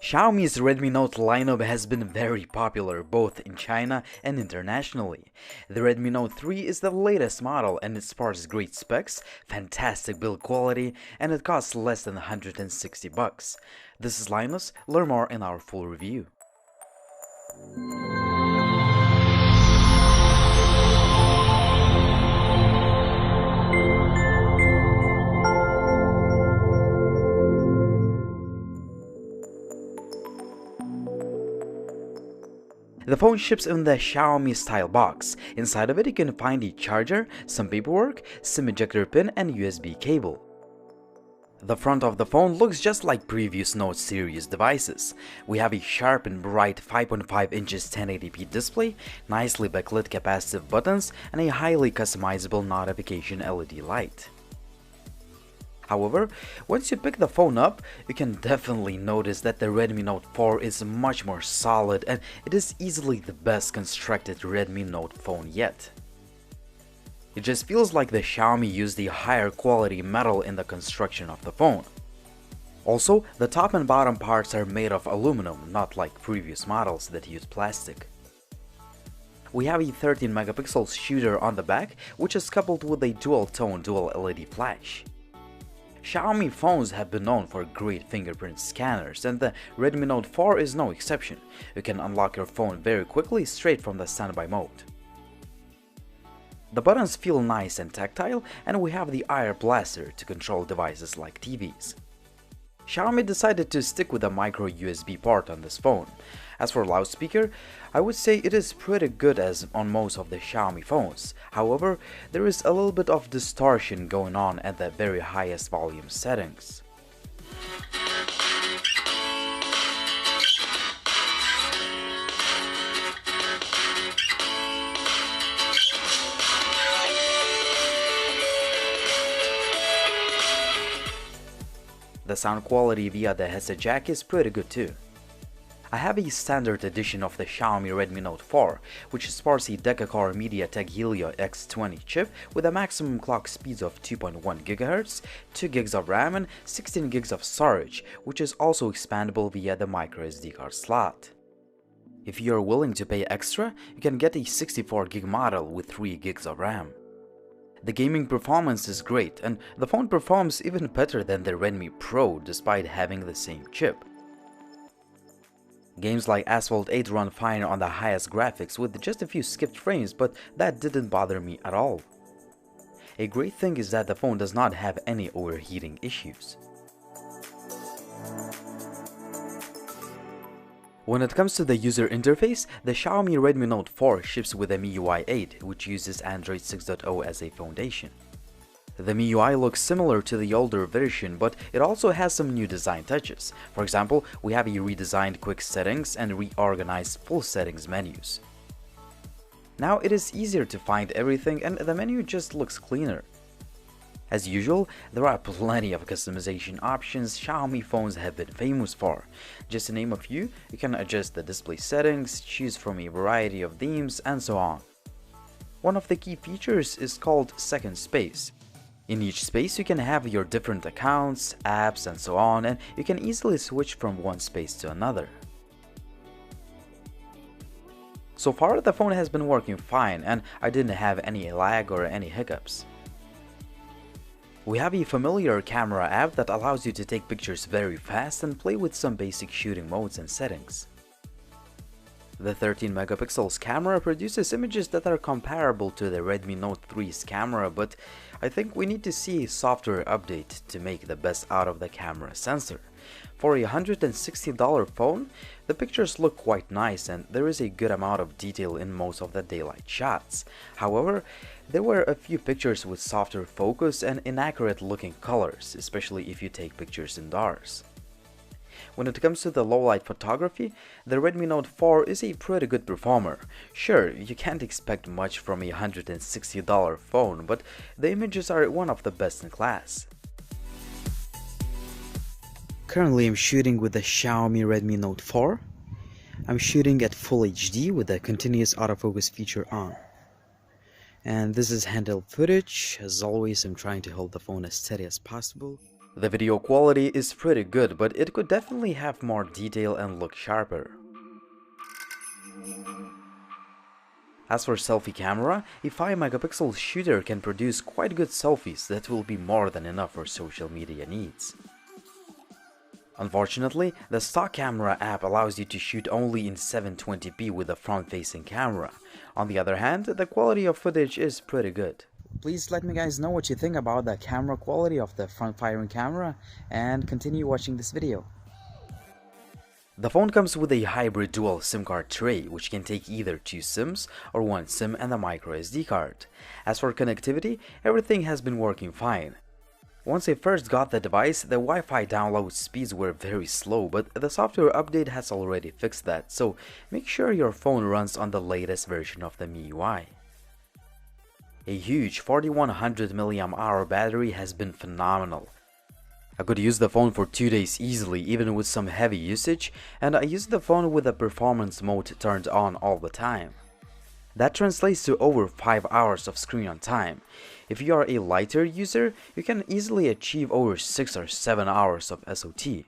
Xiaomi's Redmi Note lineup has been very popular both in China and internationally. The Redmi Note 3 is the latest model and it sparks great specs, fantastic build quality, and it costs less than 160 bucks. This is Linus, learn more in our full review. The phone ships in the Xiaomi style box. Inside of it you can find a charger, some paperwork, SIM ejector pin and USB cable. The front of the phone looks just like previous Note series devices. We have a sharp and bright 5.5 inches 1080p display, nicely backlit capacitive buttons, and a highly customizable notification LED light. However, once you pick the phone up, you can definitely notice that the Redmi Note 4 is much more solid and it is easily the best constructed Redmi Note phone yet. It just feels like the Xiaomi used the higher quality metal in the construction of the phone. Also, the top and bottom parts are made of aluminum, not like previous models that use plastic. We have a 13 megapixel shooter on the back, which is coupled with a dual-tone dual LED flash. Xiaomi phones have been known for great fingerprint scanners, and the Redmi Note 4 is no exception. You can unlock your phone very quickly straight from the standby mode. The buttons feel nice and tactile, and we have the Air Blaster to control devices like TVs. Xiaomi decided to stick with a micro USB port on this phone. As for loudspeaker, I would say it is pretty good as on most of the Xiaomi phones. However, there is a little bit of distortion going on at the very highest volume settings. The sound quality via the headset jack is pretty good too. I have a standard edition of the Xiaomi Redmi Note 4, which sports a deca-core MediaTek Helio X20 chip with a maximum clock speeds of 2.1 GHz, 2 GB of RAM and 16 GB of storage, which is also expandable via the microSD card slot. If you are willing to pay extra, you can get a 64 GB model with 3 GB of RAM. The gaming performance is great, and the phone performs even better than the Redmi Pro despite having the same chip. Games like Asphalt 8 run fine on the highest graphics with just a few skipped frames, but that didn't bother me at all. A great thing is that the phone does not have any overheating issues. When it comes to the user interface, the Xiaomi Redmi Note 4 ships with the MIUI 8, which uses Android 6.0 as a foundation. The MIUI looks similar to the older version, but it also has some new design touches. For example, we have a redesigned quick settings and reorganized full settings menus. Now it is easier to find everything and the menu just looks cleaner. As usual, there are plenty of customization options Xiaomi phones have been famous for. Just to name a few, you can adjust the display settings, choose from a variety of themes, and so on. One of the key features is called Second Space. In each space you can have your different accounts, apps, and so on, and you can easily switch from one space to another. So far the phone has been working fine and I didn't have any lag or any hiccups. We have a familiar camera app that allows you to take pictures very fast and play with some basic shooting modes and settings. The 13 megapixels camera produces images that are comparable to the Redmi Note 3's camera, but I think we need to see a software update to make the best out of the camera sensor. For a $160 phone, the pictures look quite nice and there is a good amount of detail in most of the daylight shots. However, there were a few pictures with softer focus and inaccurate looking colors, especially if you take pictures indoors. When it comes to the low-light photography, the Redmi Note 4 is a pretty good performer. Sure, you can't expect much from a $160 phone, but the images are one of the best in class. Currently I'm shooting with the Xiaomi Redmi Note 4. I'm shooting at Full HD with the continuous autofocus feature on. And this is handheld footage. As always, I'm trying to hold the phone as steady as possible. The video quality is pretty good, but it could definitely have more detail and look sharper. As for selfie camera, a 5-megapixel shooter can produce quite good selfies that will be more than enough for social media needs. Unfortunately, the stock camera app allows you to shoot only in 720p with a front-facing camera. On the other hand, the quality of footage is pretty good. Please let me guys know what you think about the camera quality of the front-firing camera and continue watching this video. The phone comes with a hybrid dual SIM card tray, which can take either 2 SIMs or 1 SIM and a micro SD card. As for connectivity, everything has been working fine. Once I first got the device, the Wi-Fi download speeds were very slow, but the software update has already fixed that, so make sure your phone runs on the latest version of the MIUI. A huge 4100 mAh battery has been phenomenal. I could use the phone for 2 days easily, even with some heavy usage, and I used the phone with the performance mode turned on all the time. That translates to over 5 hours of screen on time. If you are a lighter user, you can easily achieve over 6 or 7 hours of SOT.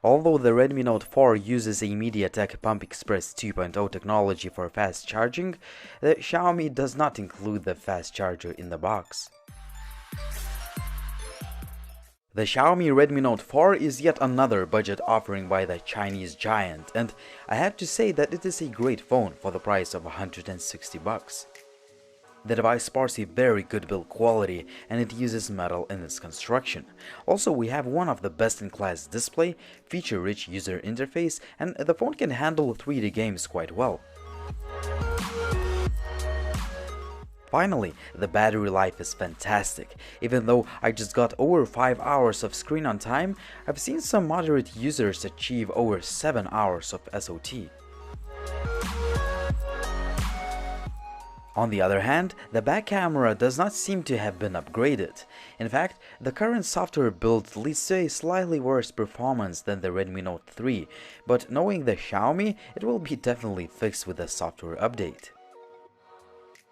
Although the Redmi Note 4 uses a MediaTek Pump Express 2.0 technology for fast charging, the Xiaomi does not include the fast charger in the box. The Xiaomi Redmi Note 4 is yet another budget offering by the Chinese giant, and I have to say that it is a great phone for the price of $160. The device sports a very good build quality and it uses metal in its construction. Also, we have one of the best-in-class display, feature-rich user interface, and the phone can handle 3D games quite well. Finally, the battery life is fantastic. Even though I just got over 5 hours of screen on time, I've seen some moderate users achieve over 7 hours of SOT. On the other hand, the back camera does not seem to have been upgraded. In fact, the current software build leads to a slightly worse performance than the Redmi Note 3, but knowing the Xiaomi, it will be definitely fixed with the software update.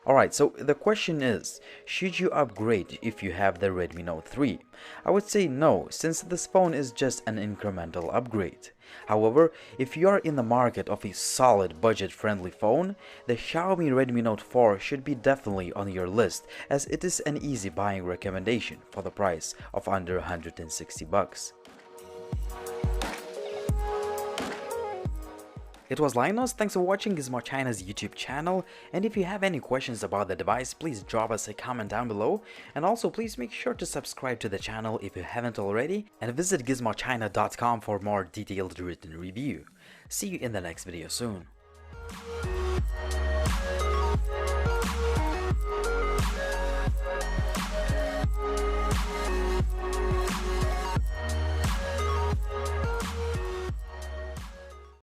Alright, so the question is, should you upgrade if you have the Redmi Note 3? I would say no, since this phone is just an incremental upgrade. However, if you are in the market of a solid budget-friendly phone, the Xiaomi Redmi Note 4 should be definitely on your list, as it is an easy buying recommendation for the price of under $160. It was Linus, thanks for watching Gizmo China's YouTube channel, and if you have any questions about the device, please drop us a comment down below, and also please make sure to subscribe to the channel if you haven't already, and visit gizmochina.com for more detailed written review. See you in the next video soon.